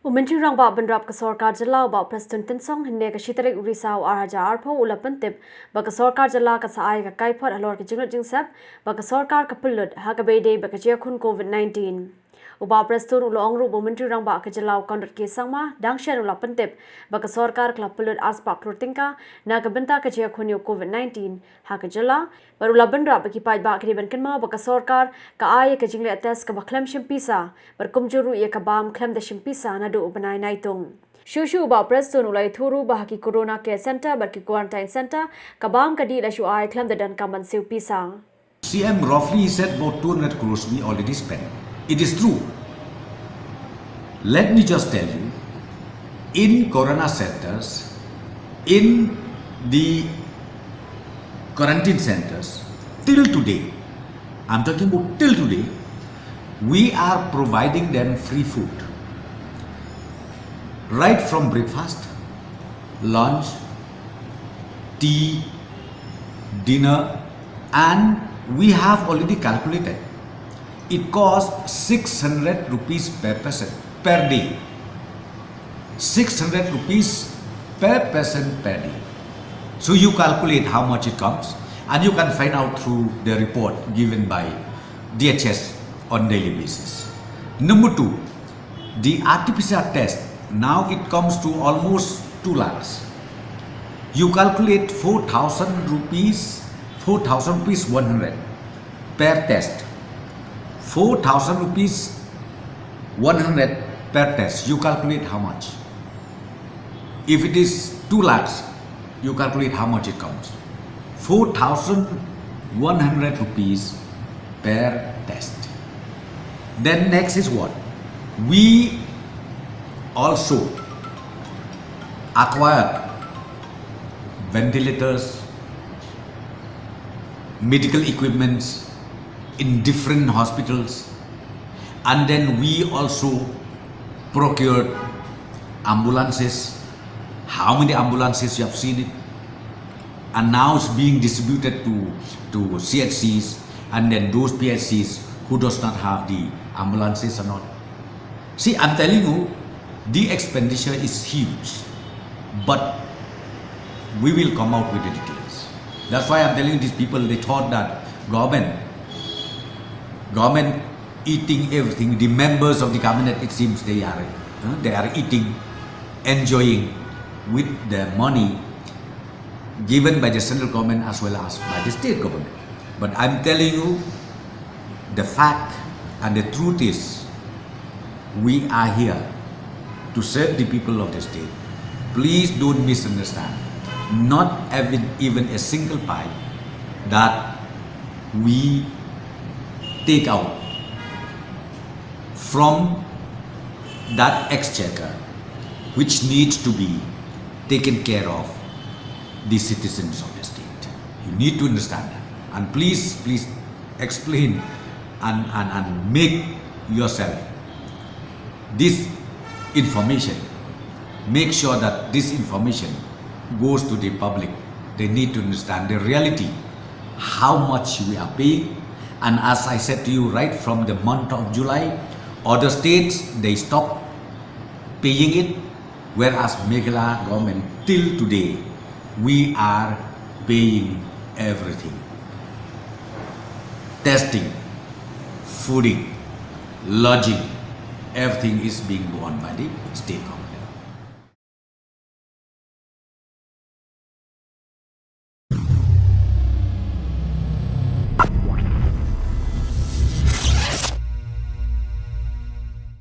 Myntri rangbah bynrap ka Sorkar Jylla ba Prestone Tynsong hynne ka tarik risaw arhaja arpho ula pyntip ba ka Sorkar Jylla ka saai ka kaiphot halor ka jinglut jingsep ba ka Sorkar ka pyllut ha ka iadei ba ka Jingiakhun COVID-19 uba Prestone ula ongru ba Myntri rangbah ka Jylla conrad ke sangma dangshen ula pyntip ba ka Sorkar ka pyllut aspa klur tyngka na ka Bynta ka Jingiakhun COVID-19 ha ka Jylla ba ula bynrap ba ki paidbah ki kynmaw ba ka Sorkar ka ai ka jingleh tes ka ba khlem shim pisa ba kumjuru ye ka bam khlem da shim pisa na do ubanai naitung Shushu ba Prestone ulai thuru ba ki corona care center ba ki quarantine center kabam kadi la shu ai khlem da dan kaman siu pisa CM roughly said about 200 crores we already spent. It is true. Let me just tell you, in corona centers, in the quarantine centers, till today, I'm talking about till today, we are providing them free food. Right from breakfast, lunch, tea, dinner, and we have already calculated. It costs 600 rupees per person per day. 600 rupees per person per day. So you calculate how much it comes, and you can find out through the report given by DHS on daily basis. Number two, the RT-PCR test, now it comes to almost 2 lakhs. You calculate 4,000 rupees 100 per test. 4,000 rupees 100 per test. You calculate how much. If it is 2 lakhs, you calculate how much it comes. 4,100 rupees per test. Then next is what? We also acquired ventilators, medical equipments in different hospitals, and then we also procured ambulances. How many ambulances you have seen it? And now it's being distributed to CHCs, and then those PHCs who does not have the ambulances or not. See, I'm telling you, the expenditure is huge, but we will come out with the details. That's why I'm telling these people, they thought that government eating everything. The members of the cabinet, it seems they are eating, enjoying with the money given by the central government as well as by the state government. But I'm telling you, the fact and the truth is, we are here to serve the people of the state. Please don't misunderstand. Not even a single pie that we take out from that exchequer, which needs to be taken care of the citizens of the state. You need to understand that, and please explain and make yourself this information. Make sure that this information goes to the public. They need to understand the reality, how much we are paying. And as I said to you, right from the month of July, other states, they stopped paying it, whereas Meghalaya government, till today, we are paying everything. Testing, fooding, lodging, everything is being borne by the state government.